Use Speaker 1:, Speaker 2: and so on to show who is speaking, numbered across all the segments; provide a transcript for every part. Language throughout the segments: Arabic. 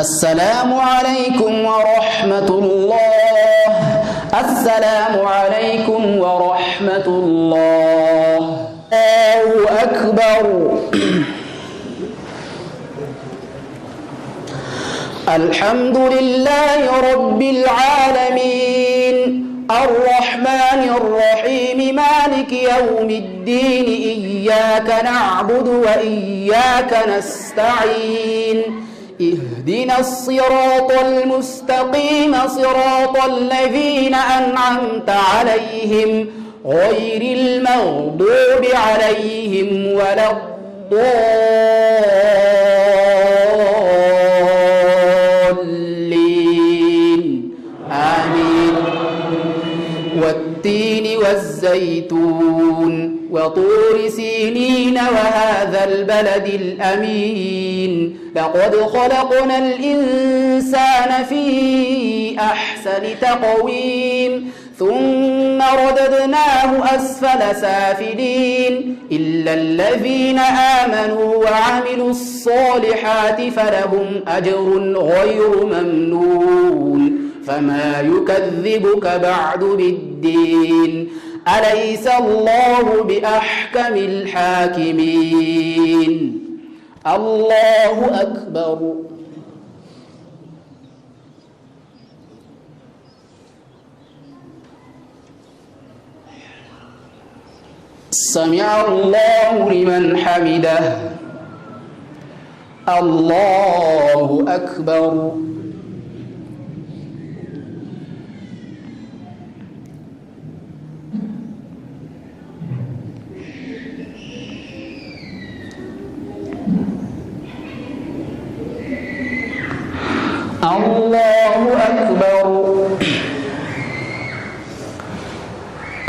Speaker 1: السلام عليكم ورحمة الله. السلام عليكم ورحمة الله. الله أكبر. الحمد لله رب العالمين الرحمن الرحيم مالك يوم الدين إياك نعبد وإياك نستعين اهدنا الصراط المستقيم صراط الذين أنعمت عليهم غير المغضوب عليهم ولا الضالين آمين. والتين والزيتون وطور سينين وهذا البلد الأمين لقد خلقنا الإنسان في أحسن تقويم ثم رددناه أسفل سافلين إلا الذين آمنوا وعملوا الصالحات فلهم أجر غير ممنون فما يكذبك بعد بالدين أليس الله بأحكم الحاكمين. الله أكبر. سمع الله لمن حمده. الله أكبر. الله أكبر.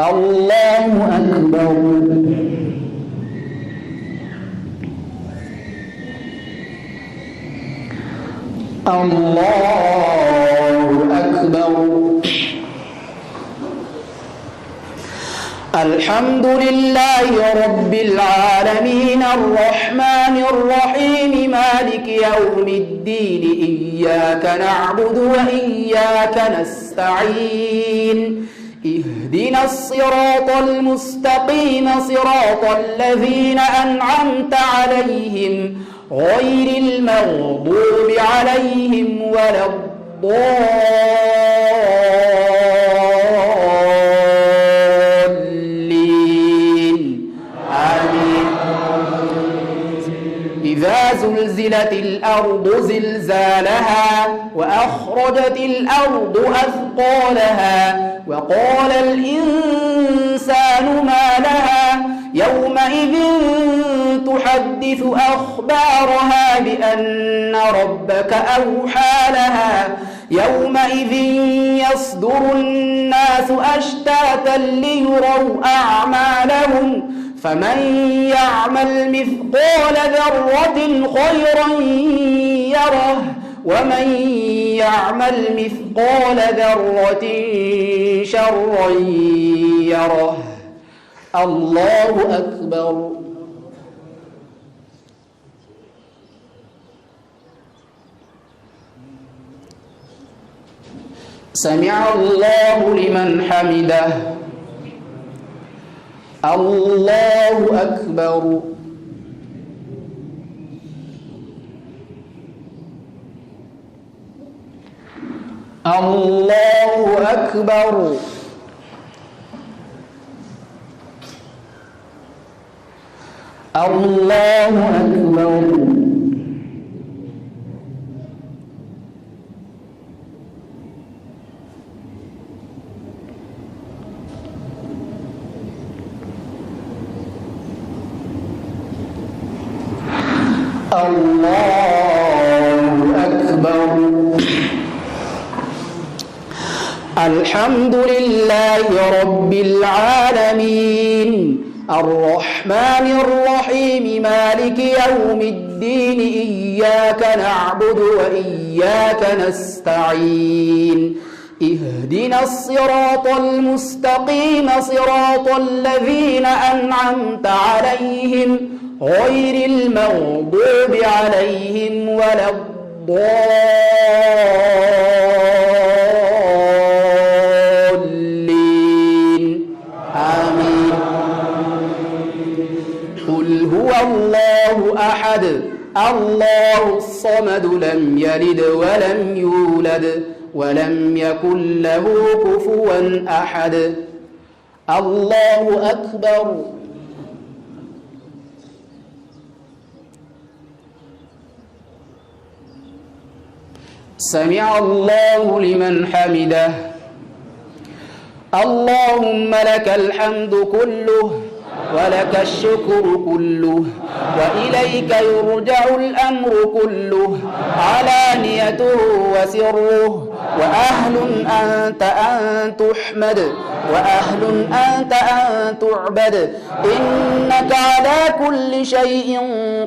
Speaker 1: الله أكبر. الله أكبر. الحمد لله رب العالمين الرحمن الرحيم مالك يوم الدين إياك نعبد وإياك نستعين اهدنا الصراط المستقيم صراط الذين أنعمت عليهم غير المغضوب عليهم ولا الضالين آمين. إذا زلزلت الأرض زلزالها وأخرجت الأرض أثقالها وقال الإنسان ما لها يومئذ تحدث أخبارها بأن ربك أوحى لها يومئذ يصدر الناس أشتاتا ليروا أعمالهم فمن يعمل مثقال ذرة خيرا يره ومن يعمل مثقال ذرة شرا يره. الله أكبر. سمع الله لمن حمده. الله أكبر. الله أكبر. الله أكبر. الله أكبر. الحمد لله رب العالمين الرحمن الرحيم مالك يوم الدين إياك نعبد وإياك نستعين اهدنا الصراط المستقيم صراط الذين أنعمت عليهم غير المغضوب عليهم ولا الضالين الضالين آمين. قل هو الله أحد الله الصمد لم يلد ولم يولد ولم يكن له كفوا أحد. الله أكبر. سمع الله لمن حمده. اللهم لك الحمد كله ولك الشكر كله وإليك يرجع الأمر كله علانيته وسره وأهل أنت أن تحمد وأهل أنت أن تعبد إنك على كل شيء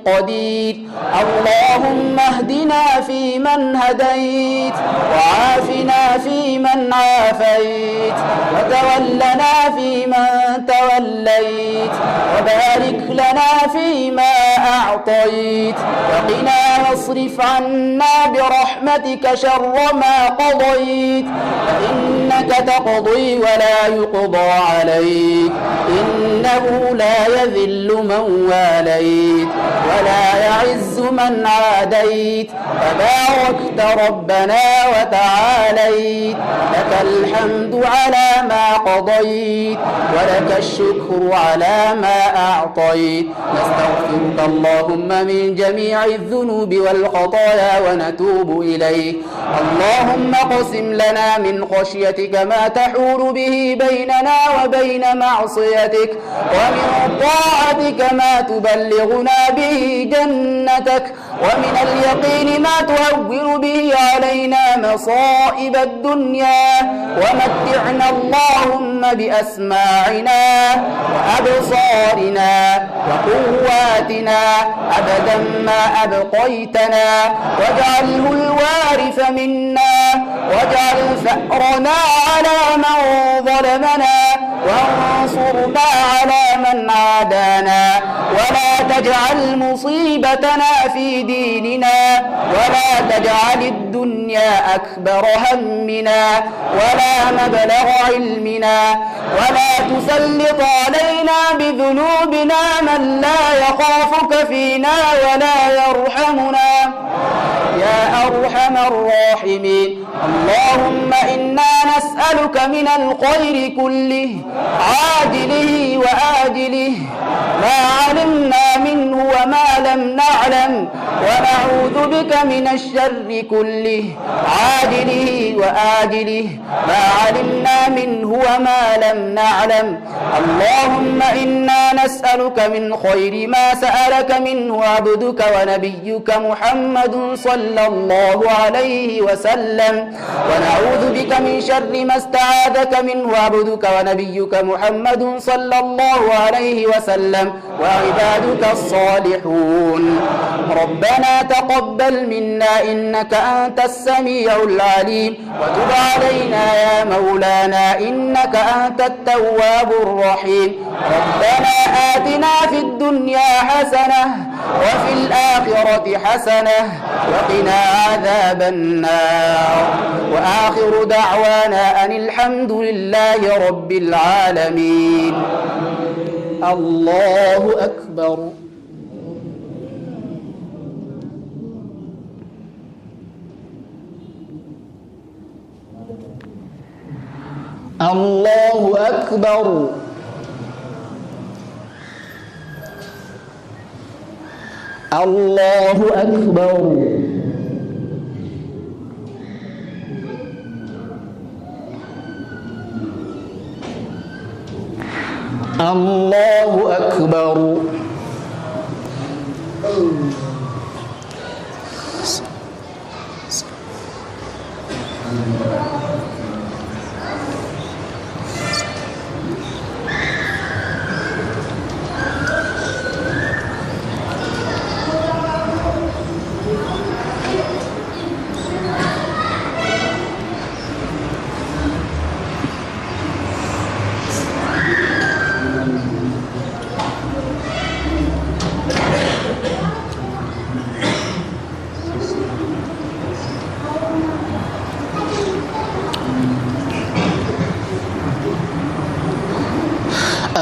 Speaker 1: قدير. اللهم اهدنا فيمن هديت وعافنا فيمن عافيت وتولنا فيمن توليت وبارك لنا فيما أعطيت وقنا واصرف عنا برحمتك شر ما قضيت فإنك تقضي ولا يقضى عليك إنه لا يذل من واليت ولا يعز من عاديت تباركت ربنا وتعاليت. لك الحمد على ما قضيت ولك الشكر على ما أعطيت. نستغفرك اللهم من جميع الذنوب والخطايا ونتوب إليك. اللهم اقسم لنا من خشيتك ما تحول به بيننا وبين معصيتك ومن طاعتك ما تبلغنا به جنتك ومن اليقين ما تهون به علينا مصائب الدنيا ومتعنا اللهم بأسماعنا وأبصارنا وقواتنا أبدا ما أبقيتنا واجعله الوارث منا واجعل ثأرنا على من ظلمنا وانصرنا على من عادانا ولا تجعل مصيبتنا في ديننا ولا تجعل الدنيا أكبر همنا ولا مبلغ علمنا ولا تسلط علينا بذنوبنا من لا يخافك فينا ولا يرحمنا يا أرحم الراحمين. اللهم إنا نسألك من الخير كله عاجله وآجله ما علمنا منه وما لم نعلم ونعوذ بك من الشر كله عاجله وآجله ما علمنا منه وما لم نعلم. اللهم إنا نسألك من خير ما سألك منه عبدك ونبيك محمد صلى الله عليه وسلم ونعوذ بك من شر ما استعاذك منه عبدك ونبيك محمد صلى الله عليه وسلم وعبادك الصالحون. ربنا تقبل منا إنك أنت السميع العليم وتب علينا يا مولانا إنك أنت التواب الرحيم. ربنا آتنا في الدنيا حسنة وفي الآخرة حسنة وقنا عذاب النار وآخر دعوانا أن الحمد لله رب العالمين. الله أكبر. الله أكبر. الله أكبر. الله أكبر.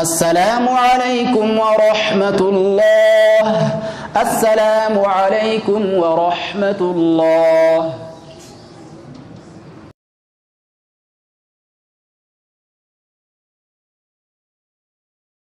Speaker 1: السلام عليكم ورحمة الله. السلام عليكم ورحمة الله.